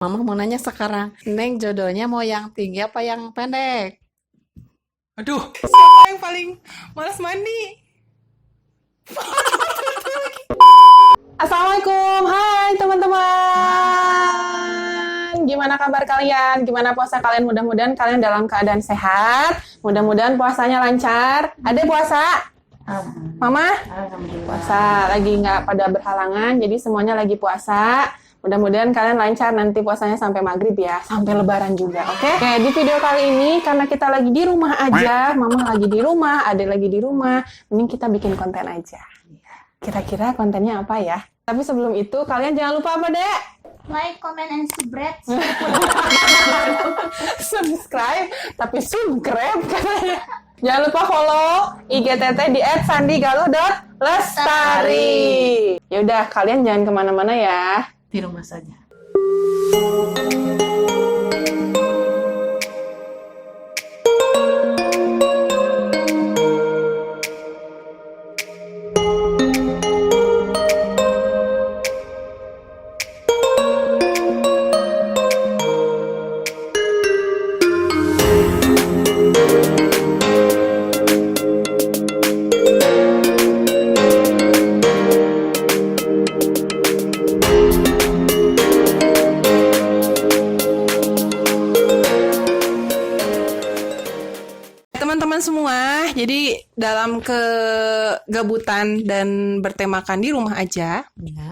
Mama mau nanya sekarang, Neng jodohnya mau yang tinggi apa yang pendek? Aduh, siapa yang paling malas mandi? Assalamualaikum, hai teman-teman. Gimana kabar kalian? Gimana puasa kalian? Mudah-mudahan kalian dalam keadaan sehat. Mudah-mudahan puasanya lancar. Ada puasa? Mama? Puasa. Lagi nggak pada berhalangan, jadi semuanya lagi puasa. Mudah-mudahan kalian lancar nanti puasanya sampai maghrib ya, sampai lebaran juga, oke? Oke, di video kali ini karena kita lagi di rumah aja, Mama lagi di rumah, Adek lagi di rumah, mending kita bikin konten aja. Kira-kira kontennya apa ya? Tapi sebelum itu, kalian jangan lupa apa, Dek? Like, comment, and subscribe. Subscribe, tapi subscribe katanya. Jangan lupa follow IGTT di @sandigaluh.lestari. Yaudah, kalian jangan kemana-mana ya. Di rumah saja. Teman-teman semua, jadi dalam kegabutan dan bertemakan di rumah aja, Ya.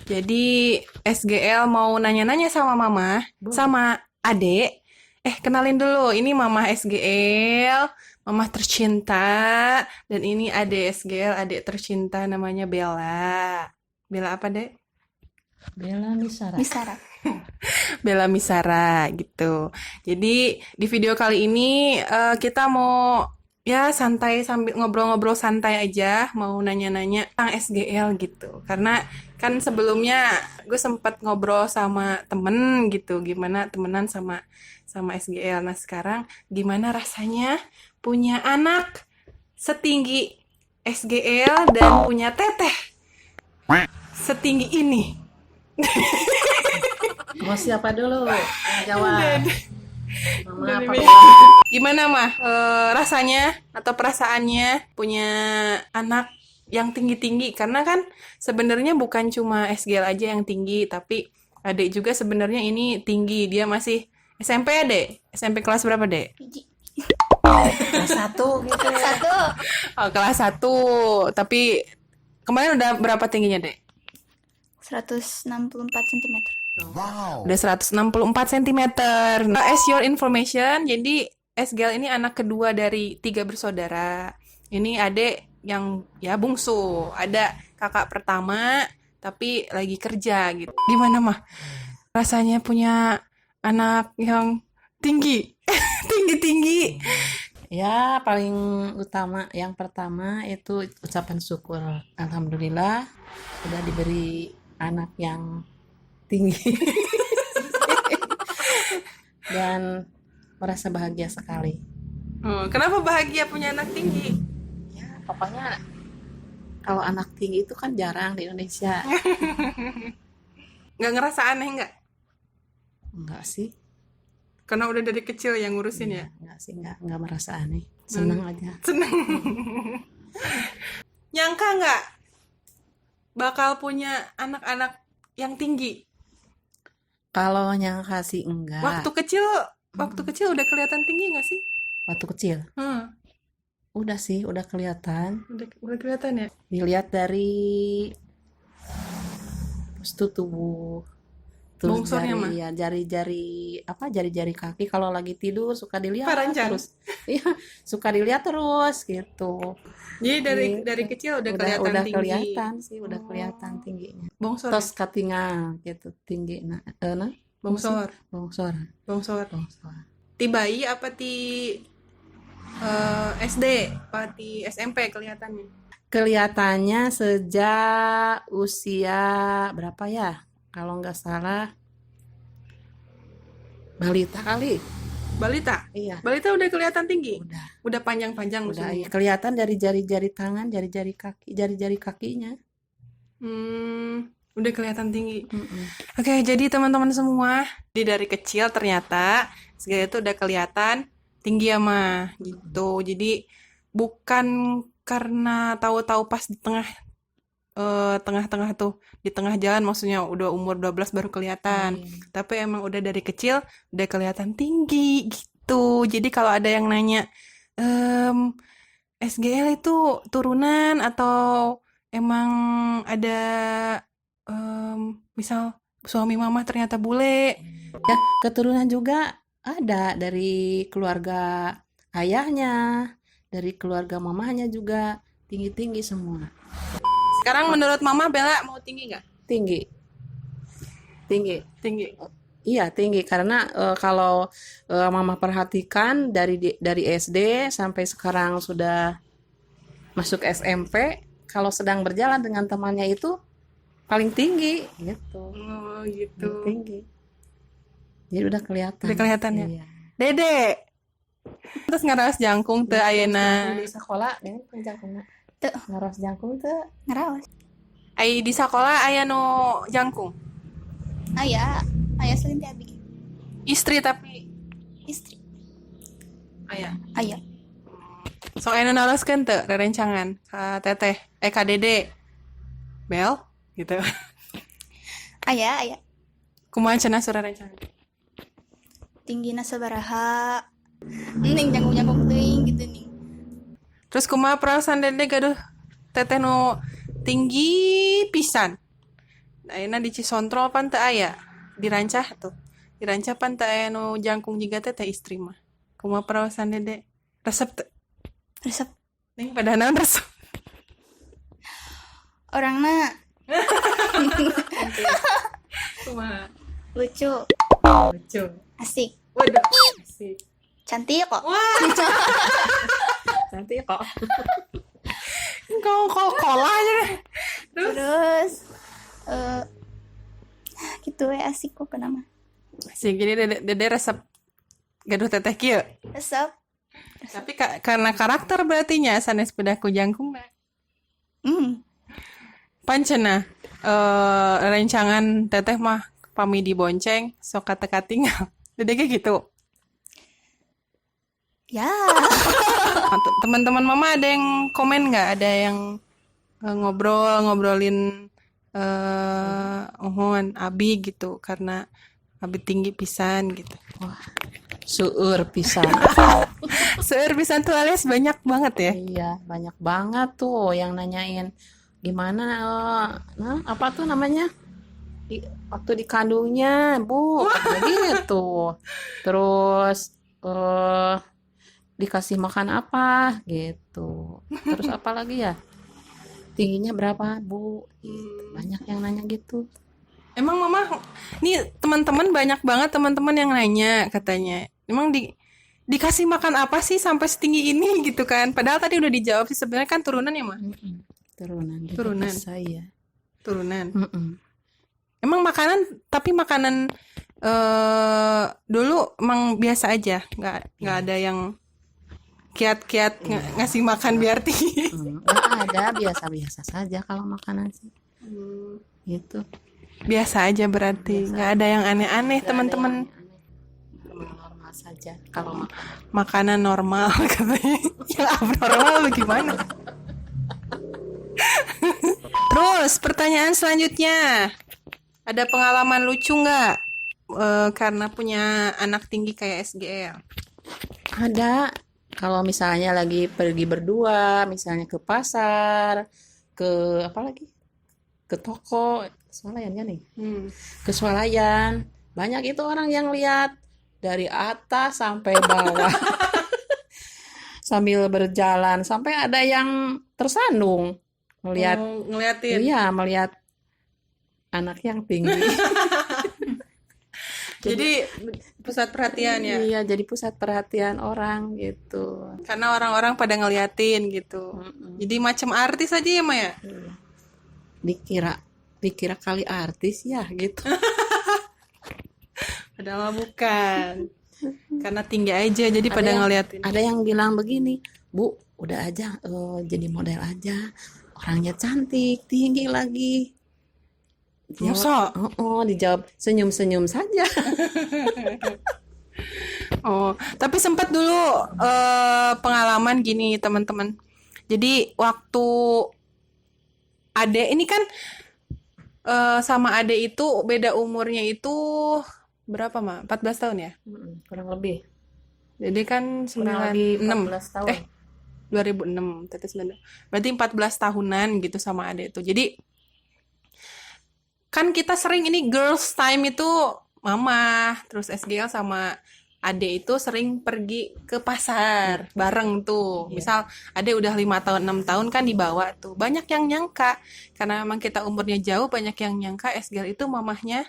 jadi SGL mau nanya-nanya sama Mama, sama Adek. Kenalin dulu, ini Mama SGL, Mama tercinta, dan ini Adek SGL, Adek tercinta namanya Bella. Bella apa, Dek? Bella Misara. Misara. Bella Misara gitu. Jadi di video kali ini kita mau ya santai sambil ngobrol-ngobrol santai aja, mau nanya-nanya tentang SGL gitu. Karena kan sebelumnya gue sempat ngobrol sama temen gitu, gimana temenan sama SGL. Nah sekarang gimana rasanya punya anak setinggi SGL dan punya teteh setinggi ini. Mau siapa dulu? Yang jawab. Mama apa? Gimana mah rasanya atau perasaannya punya anak yang tinggi-tinggi? Karena kan sebenarnya bukan cuma SGL aja yang tinggi, tapi adik juga sebenarnya ini tinggi. Dia masih SMP ya, Dek? SMP kelas berapa, Dek? Kelas 1 gitu. Satu. Oh, kelas 1. Tapi kemarin udah berapa tingginya, Dek? 164 cm. Udah 164 cm. Nah, as your information, jadi SGL ini anak kedua dari 3 bersaudara. Ini adik yang ya bungsu. Ada kakak pertama, tapi lagi kerja gitu. Gimana mah? Rasanya punya anak yang tinggi. Tinggi-tinggi. Ya, paling utama yang pertama itu ucapan syukur. Alhamdulillah udah diberi anak yang tinggi. Dan merasa bahagia sekali. Kenapa bahagia punya anak tinggi? Ya, pokoknya kalau anak tinggi itu kan jarang di Indonesia. Nggak ngerasa aneh nggak? Enggak sih. Karena udah dari kecil yang ngurusin ya? Enggak sih, enggak merasa aneh. Senang aja. Seneng. Nyangka nggak bakal punya anak-anak yang tinggi? Kalau nyangka sih enggak. Waktu kecil udah kelihatan tinggi nggak sih? Waktu kecil. Hmm, Udah sih, udah kelihatan. udah kelihatan ya. Dilihat dari postur tubuh. Terus Bongsornya mah? ya jari-jari kaki kalau lagi tidur suka dilihat Parancang. terus. Iya, suka dilihat terus gitu. Jadi Gitu. dari kecil udah kelihatan udah tinggi. kelihatan sih, udah kelihatan tingginya. Bongsor. Terus katingal gitu, tinggi Bongsor. bongsor. Bongsor. Ti bayi apa ti SD? Apa ti SMP kelihatannya? Kelihatannya sejak usia berapa ya? Kalau nggak salah balita kali. Balita. Iya, Balita udah kelihatan tinggi. udah. Udah panjang-panjang Udah maksudnya. iya. Kelihatan dari jari-jari tangan, jari-jari kakinya. Hmm, Udah kelihatan tinggi. Mm-mm. Oke, jadi teman-teman semua, dari kecil ternyata SGL itu udah kelihatan tinggi ya mah gitu. Jadi bukan karena tahu-tahu pas di tengah-tengah tuh, di tengah jalan maksudnya udah umur 12 baru kelihatan. Iya. Tapi emang udah dari kecil udah kelihatan tinggi gitu. Jadi kalau ada yang nanya em, SGL itu turunan atau emang ada misal suami mama ternyata bule. Ya, keturunan juga ada dari keluarga ayahnya, dari keluarga mamahnya juga tinggi-tinggi semua. Sekarang menurut mama Bella mau tinggi nggak? Tinggi. Tinggi. Tinggi. Iya, tinggi karena kalau mama perhatikan dari SD sampai sekarang sudah masuk SMP, kalau sedang berjalan dengan temannya itu paling tinggi gitu. Oh gitu. Tinggi. Jadi udah kelihatan. Udah kelihatan ya? Iya. Dede. Terus ngaraos jangkung teu ayeuna. Di sekolah ini penjangkungna. Teu. Ngaros jangkung teu. Ngeraos. Ai di sekolah aya nu jangkung. Aya selinti abi. Istri tapi Istri. aya. Aya. Sok aya nu naroskeun teu rerencangan ka teteh ka Dede. Bel gitu. Aya. Kumaha cenah surerencangan? Tinggina sabaraha. Ning jangkung-jangkung teuing gitu ning. Terus kumaha perasaan Dede gaduh teteh nu tinggi pisan. Ayeuna di Cisontrol pan teu aya. Dirancah tuh. Dirancah pan teu aya nu jangkung jiga teteh istri mah. Kumaha perasaan Dede? Resep teu? Resep Ning pada naon resep? orangna Kumaha? lucu, Lucu. asik, Waduh. Asik. cantik kok. Wah, Nanti kok. kok kolah aja deh. Terus gitu ya asik kok kenapa? Asik, jadi Dede resep gaduh teteh kieu. Resep. Tapi karena karakter berarti nya sanes pedaku jangkung nah. Pancena rencangan teteh mah pami dibonceng sok kata tinggal. Dede ge gitu. Ya. Teman-teman mama ada yang komen nggak? Ada yang ngobrolin Abi gitu karena Abi tinggi pisan gitu. Seueur pisan. Seueur pisan tuh alias banyak banget ya. Iya, banyak banget tuh yang nanyain gimana apa tuh namanya? Waktu dikandungnya, Bu, kayak gitu. Terus dikasih makan apa gitu. Terus apa lagi ya? Tingginya berapa, Bu? Gitu. Banyak yang nanya gitu. Emang mama, nih teman-teman banyak banget teman-teman yang nanya katanya. Emang dikasih makan apa sih sampai setinggi ini gitu kan? Padahal tadi udah dijawab sih sebenarnya kan turunan ya mah. Turunan. Turunan. Saya. Turunan. Mm-mm. Emang makanan dulu emang biasa aja, nggak ada yang kiat-kiat ngasih makan biar tinggi. Nggak ada, biasa-biasa saja kalau makanan sih. Gitu. Biasa aja berarti, nggak ada yang aneh-aneh teman-teman. Normal saja kalau Makanan normal katanya. Yang abnormal bagaimana? Terus pertanyaan selanjutnya, ada pengalaman lucu nggak karena punya anak tinggi kayak SGL? ada. Kalau misalnya lagi pergi berdua, misalnya ke pasar, ke apa lagi? Ke toko, swalayan ya nih. Ke swalayan, banyak itu orang yang lihat dari atas sampai bawah. Sambil berjalan, sampai ada yang tersandung melihat Ngeliatin. iya, melihat anak yang tinggi. Jadi pusat perhatian ya. Iya, jadi pusat perhatian orang gitu. Karena orang-orang pada ngeliatin gitu. Jadi macam artis aja ya Maya. Dikira kali artis ya gitu. Padahal mah bukan. Karena tinggi aja jadi pada ngeliatin. Ada yang bilang begini, Bu, udah aja jadi model aja. Orangnya cantik, tinggi lagi. Masa? Dijawab senyum-senyum saja. Oh, tapi sempat dulu pengalaman gini teman-teman. Jadi waktu adek ini kan sama adek itu beda umurnya itu berapa, Mak? 14 tahun ya? Kurang lebih. Jadi kan Kurang lebih 96. 14 tahun. 2006, berarti 9. Berarti 14 tahunan gitu sama adek itu. Jadi kan kita sering ini girls time itu mama, terus SGL sama ade itu sering pergi ke pasar bareng tuh. Misal ade udah 5 tahun, 6 tahun kan dibawa tuh. Banyak yang nyangka, karena memang kita umurnya jauh, banyak yang nyangka SGL itu mamahnya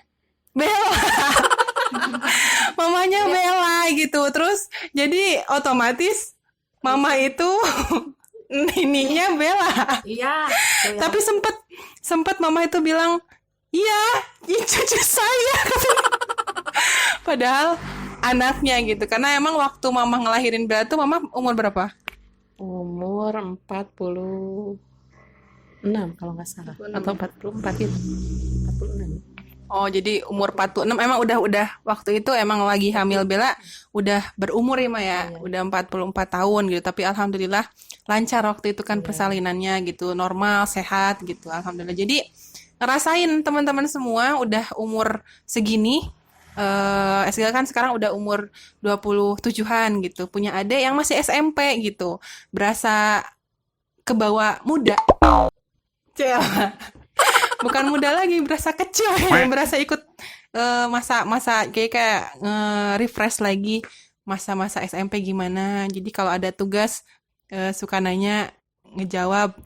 Bella. Mamanya Bella gitu. Terus jadi otomatis mama itu nininya Bella. Iya. Tapi sempat mama itu bilang, iya, ini cucu saya. Padahal anaknya gitu. Karena emang waktu mama ngelahirin Bella tuh mama umur berapa? Umur 46 kalau nggak salah. 46. Atau 44 gitu. 46. Oh, jadi umur 46 emang udah waktu itu emang lagi hamil Bella udah berumur ya, Ma ya. Udah 44 tahun gitu. Tapi alhamdulillah lancar waktu itu kan persalinannya gitu, normal, sehat gitu. Alhamdulillah. Jadi ngerasain teman-teman semua udah umur segini. SGL kan sekarang udah umur 27-an gitu. Punya adik yang masih SMP gitu. Berasa kebawa muda. Cel. Bukan muda lagi, berasa kecil ya. Berasa ikut masa-masa kayak refresh lagi masa-masa SMP gimana. Jadi kalau ada tugas suka nanya,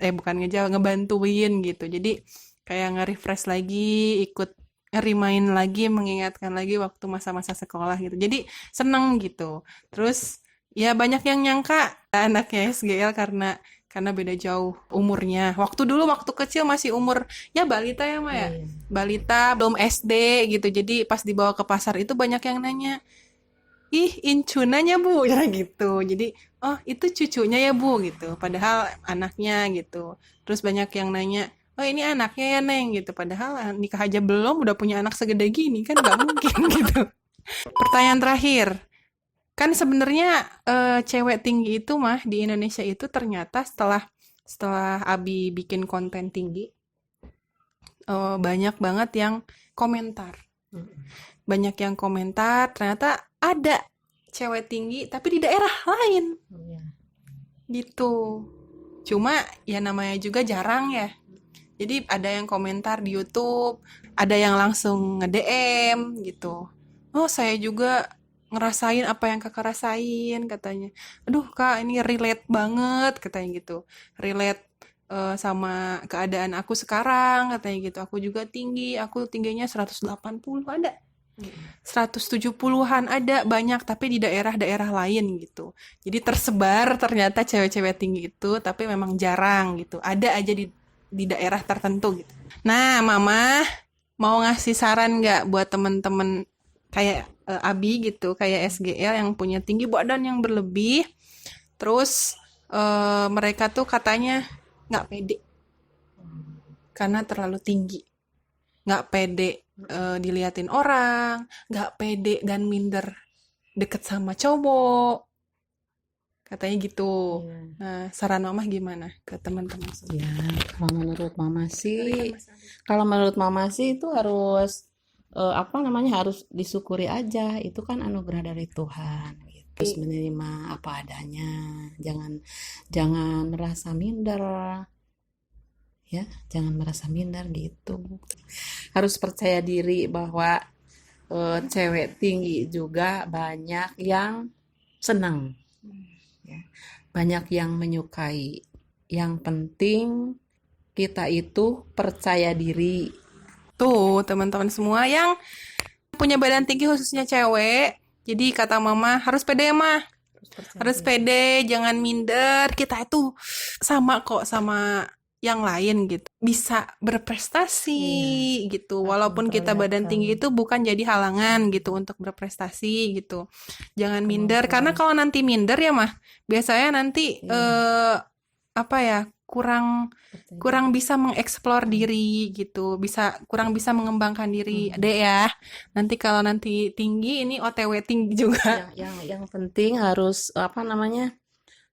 bukan ngejawab, ngebantuin gitu. Jadi kayak nge-refresh lagi, ikut ngerimain lagi, mengingatkan lagi waktu masa-masa sekolah gitu. Jadi seneng gitu. Terus ya banyak yang nyangka anaknya SGL karena beda jauh umurnya. Waktu kecil masih umur ya balita ya, Ma ya. Balita belum SD gitu. Jadi pas dibawa ke pasar itu banyak yang nanya, "Ih, incunanya, Bu." Ya gitu. Jadi, "Oh, itu cucunya ya, Bu." gitu. Padahal anaknya gitu. Terus banyak yang nanya, "Oh, ini anaknya ya, Neng." gitu. Padahal nikah aja belum udah punya anak segede gini kan nggak mungkin gitu. Pertanyaan terakhir. Kan sebenarnya cewek tinggi itu mah di Indonesia itu ternyata setelah Abi bikin konten tinggi banyak banget yang komentar. Banyak yang komentar ternyata ada cewek tinggi tapi di daerah lain. Gitu. Cuma ya namanya juga jarang ya. Jadi ada yang komentar di YouTube, ada yang langsung nge-DM gitu. "Oh, saya juga ngerasain apa yang kakak rasain," katanya. "Aduh kak, ini relate banget," katanya gitu. "Relate sama keadaan aku sekarang," katanya gitu. "Aku juga tinggi, aku tingginya 180 ada. 170-an ada, banyak, tapi di daerah-daerah lain gitu. Jadi tersebar ternyata cewek-cewek tinggi itu, tapi memang jarang gitu. Ada aja di daerah tertentu gitu. Nah, Mama mau ngasih saran nggak buat temen-temen kayak Abi gitu, kayak SGL yang punya tinggi badan yang berlebih, terus mereka tuh katanya nggak pede karena terlalu tinggi, nggak pede diliatin orang, nggak pede dan minder deket sama cowok, katanya gitu. Nah, saran Mama gimana ke teman-teman semua? Ya, kalau menurut Mama sih itu harus harus disyukuri aja. Itu kan anugerah dari Tuhan gitu. Terus menerima apa adanya, jangan merasa minder ya, jangan merasa minder gitu. Harus percaya diri bahwa cewek tinggi juga banyak yang senang ya. Banyak yang menyukai. Yang penting kita itu percaya diri. Tuh, teman-teman semua yang punya badan tinggi khususnya cewek. Jadi kata Mama, harus pede, Mah. Harus pede, jangan minder. Kita itu sama kok sama yang lain gitu. Bisa berprestasi gitu. Walaupun kita badan tinggi itu bukan jadi halangan gitu untuk berprestasi gitu. Jangan minder, karena kalau nanti minder ya, Mah, biasanya nanti kurang bisa mengeksplor diri gitu, kurang bisa mengembangkan diri. Adek ya. Nanti kalau nanti tinggi ini OTW tinggi juga. Yang penting harus apa namanya?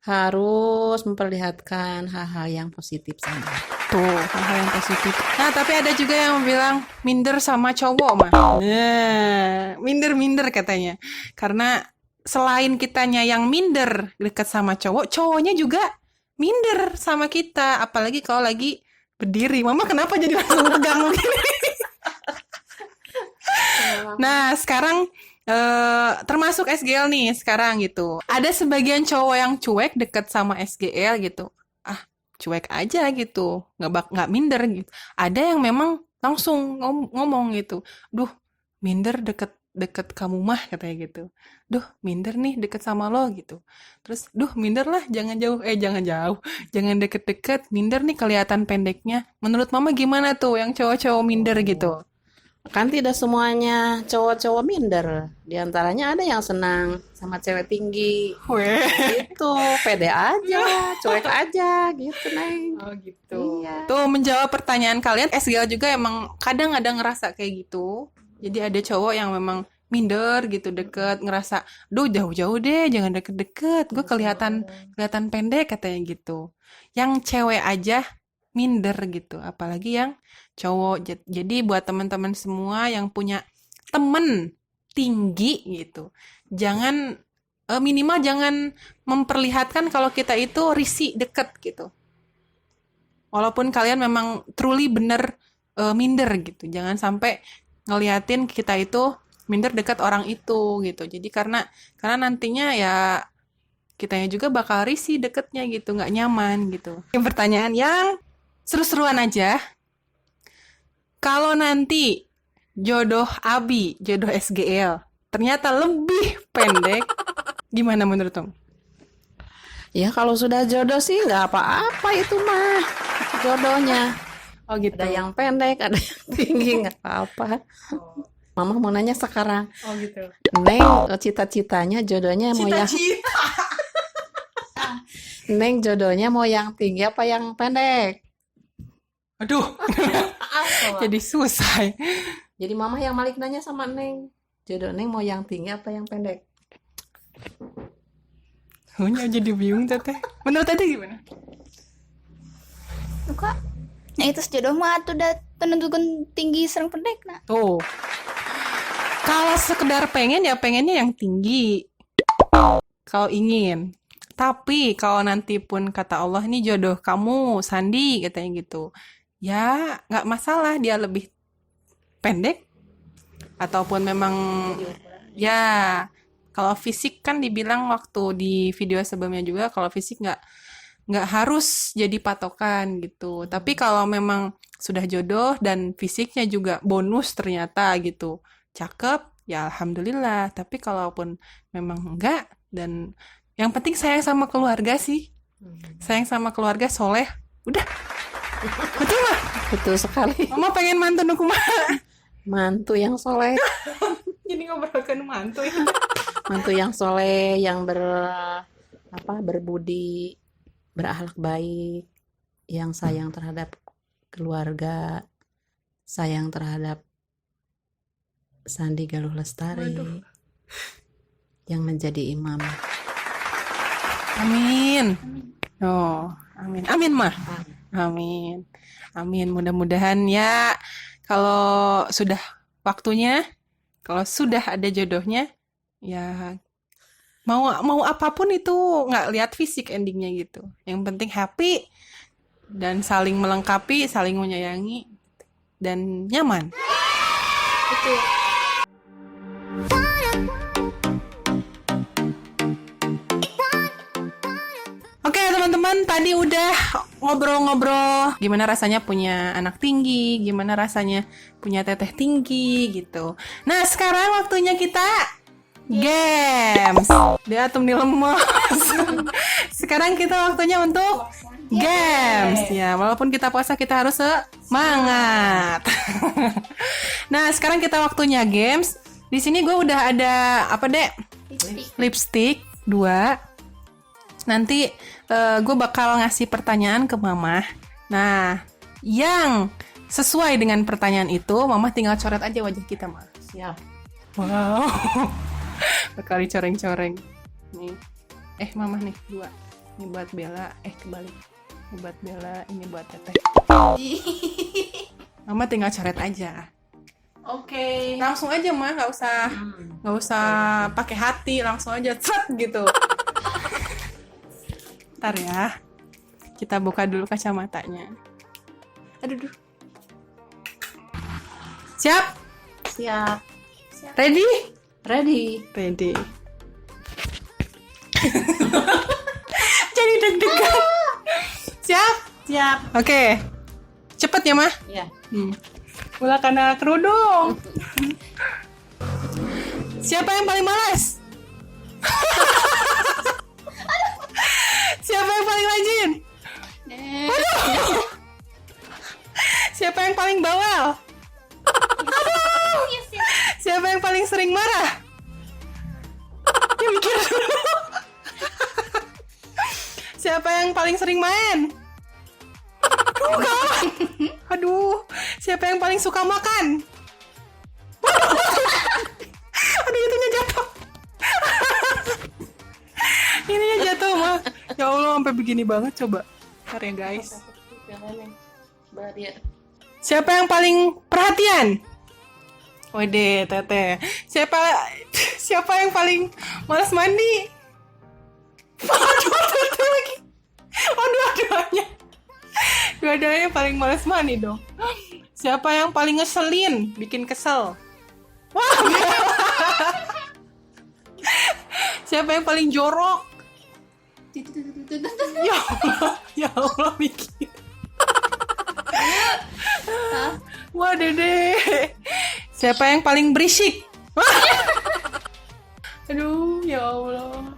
Harus memperlihatkan hal-hal yang positif saja. Tuh, hal-hal yang positif. Nah, tapi ada juga yang bilang minder sama cowok mah. Nah, minder katanya. Karena selain kitanya yang minder dekat sama cowok, cowoknya juga minder sama kita. Apalagi kalau lagi berdiri. Mama kenapa jadi langsung tegang begini? Nah, sekarang termasuk SGL nih sekarang gitu. Ada sebagian cowok yang cuek deket sama SGL gitu. Ah, cuek aja gitu. Nggak minder gitu. Ada yang memang langsung ngomong gitu. Duh, minder deket kamu mah katanya gitu. Duh, minder nih deket sama lo gitu. Terus, duh, minder lah jangan jauh. Jangan jauh. Jangan deket-deket. Minder nih kelihatan pendeknya. Menurut mama gimana tuh yang cowok-cowok minder gitu? Kan tidak semuanya cowok-cowok minder. Di antaranya ada yang senang sama cewek tinggi. Weh. Gitu, pede aja, cuek aja gitu, Neng. Oh gitu. Iya. Tuh menjawab pertanyaan kalian, SGL juga emang kadang ada ngerasa kayak gitu. Jadi ada cowok yang memang minder gitu deket, ngerasa, duh jauh-jauh deh, jangan deket-deket, gue kelihatan pendek katanya gitu. Yang cewek aja minder gitu, apalagi yang cowok. Jadi buat teman-teman semua yang punya temen tinggi gitu, jangan minimal jangan memperlihatkan kalau kita itu risih deket gitu. Walaupun kalian memang truly bener minder gitu, jangan sampai ngeliatin kita itu minder dekat orang itu gitu. Jadi karena nantinya ya kitanya juga bakal risih deketnya gitu, nggak nyaman gitu. Yang pertanyaan yang seru-seruan aja. Kalau nanti jodoh Abi, jodoh SGL, ternyata lebih pendek, gimana menurut Tom? Ya kalau sudah jodoh sih nggak apa-apa itu mah jodohnya. Oh gitu. Ada yang pendek, ada yang tinggi, nggak apa-apa. Mama mau nanya sekarang, Oh gitu. Neng cita-citanya jodohnya mau yang Neng jodohnya mau yang tinggi apa yang pendek? Aduh, jadi susah. Jadi mama yang balik nanya sama Neng, jodoh Neng mau yang tinggi apa yang pendek? Hunya jadi bingung teteh. Menurut teteh gimana? Luka. Nah itu sejodoh mah tuh udah tentukan tinggi serang pendek nah. Tuh. Kalau sekedar pengen ya pengennya yang tinggi. Kalau ingin. Tapi kalau nanti pun kata Allah ini jodoh kamu Sandi katanya gitu. Ya nggak masalah dia lebih pendek. Ataupun memang ya kalau fisik kan dibilang waktu di video sebelumnya juga kalau fisik nggak harus jadi patokan gitu. Tapi kalau memang sudah jodoh dan fisiknya juga bonus ternyata gitu. Cakep, ya alhamdulillah. Tapi kalaupun memang enggak dan yang penting sayang sama keluarga sih. Sayang sama keluarga soleh. Udah. Betul mah? Betul sekali. Mama pengen mantu kumaha. Mantu yang soleh, Jadi ngobrolkan mantu ya. mantu yang soleh, yang berbudi, berakhlak baik, yang sayang terhadap keluarga, sayang terhadap Sandi Galuh Lestari, yang menjadi imam. Amin. Oh, amin. Amin mah. Amin. Amin. Mudah-mudahan ya kalau sudah waktunya, kalau sudah ada jodohnya, ya mau apapun itu nggak lihat fisik endingnya gitu. Yang penting happy dan saling melengkapi, saling menyayangi dan nyaman. Betul. Oke teman-teman, tadi udah ngobrol-ngobrol gimana rasanya punya anak tinggi, gimana rasanya punya teteh tinggi gitu. Nah sekarang waktunya kita games. Dia atom di lemes. Sekarang kita waktunya untuk games. Ya, walaupun kita puasa kita harus semangat. Nah sekarang kita waktunya games. Di sini gue udah ada apa dek? Lipstick 2. Nanti gue bakal ngasih pertanyaan ke Mama. Nah, yang sesuai dengan pertanyaan itu, Mama tinggal coret aja wajah kita, Ma. Siap. Wow. Bakal dicoreng-coreng. Nih. Mama nih, 2. Ini buat Bella. Kebalik. Ini buat Bella, ini buat Teteh. Mama tinggal coret aja. Oke. Langsung aja, Ma, nggak usah pakai hati, langsung aja cet gitu. Ntar ya. Kita buka dulu kacamatanya. Aduh. Siap? Siap. Ready? Ready. Ready. Jadi deg-degan. Siap? Siap. Oke. Cepet ya, Mah? Ya. Pula karena kerudung. Siapa yang paling malas? Siapa yang paling rajin? Waduh. Siapa yang paling bawel? Siapa yang paling sering marah? Ya, mikir dulu. Siapa yang paling sering main? Aduh, kalah. Aduh, siapa yang paling suka makan? Aduh, itunya jatuh. Ininya jatuh, mah. Ya Allah, sampai begini banget coba. Ntar ya, guys. Siapa yang paling perhatian? Wede, Teteh. Siapa yang paling malas mandi? Aduh, Teteh lagi. Dua-duanya. Dua-duanya paling malas mandi dong. Siapa yang paling ngeselin? Bikin kesel. Wah. Siapa yang paling jorok? Ya Allah, mikir. Wah, Dede. Siapa yang paling berisik? Aduh, ya Allah.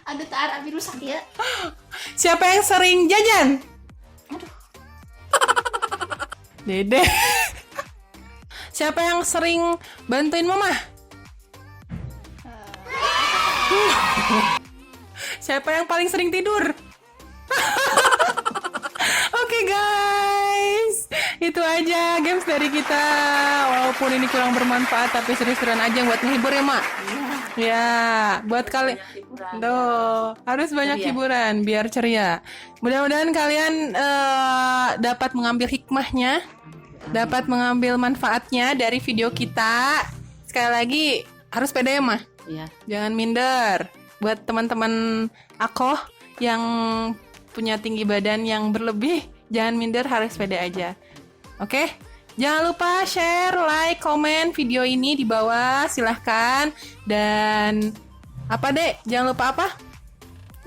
Ada taar api rusak ya. Siapa yang sering jajan? Aduh. Dede. Siapa yang sering bantuin Mama? Siapa yang paling sering tidur? Oke, guys, itu aja games dari kita. Walaupun ini kurang bermanfaat, tapi seru-seruan aja buat menghibur ya, Mak. Ya, buat kalian. Harus banyak hiburan biar ceria. Mudah-mudahan kalian dapat mengambil hikmahnya, dapat mengambil manfaatnya dari video kita. Sekali lagi harus pede ya, Mah. Iya. Jangan minder. Buat teman-teman aku yang punya tinggi badan yang berlebih, jangan minder, harus pede aja. Oke? Jangan lupa share, like, komen video ini di bawah, silahkan. Dan apa, Dek? Jangan lupa apa?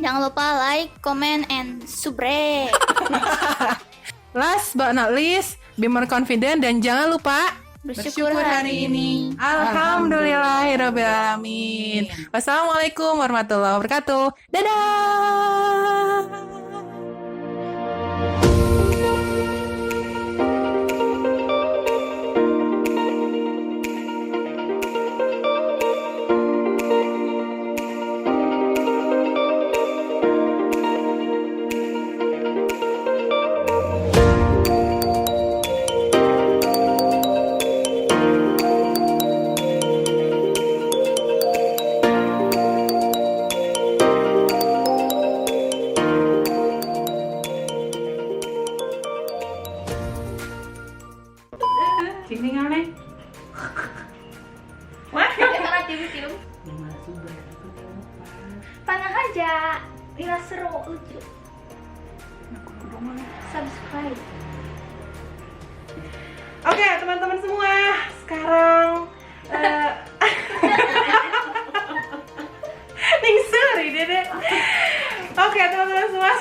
Jangan lupa like, comment, and subscribe. Last but not least, be more confident dan jangan lupa Bersyukur hari ini. Alhamdulillahirrahmanirrahim. Wassalamualaikum warahmatullahi wabarakatuh. Dadah. Panah aja. Bila seru, lucu. Subscribe. Oke, teman-teman semua, sekarang sorry, Dede. Oke, teman-teman semua,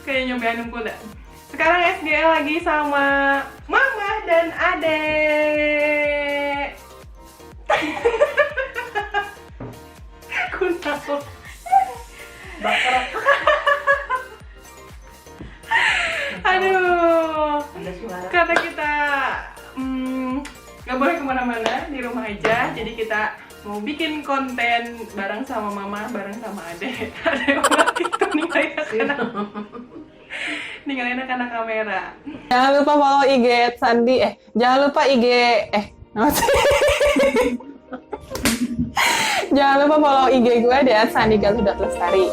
kayaknya nyobain nunggu dah. Sekarang SGL lagi sama Mama dan Adek. Kuntal. Bakar. Aduh. Ada suara. Kata kita nggak boleh kemana-mana, di rumah aja. Jadi kita mau bikin konten bareng sama mama, bareng sama adek. Adek mama itu ninggalin anak kamera. Jangan lupa follow IG Sandi. Jangan lupa IG. Jangan lupa follow IG gue di @sandigaluh.lestari.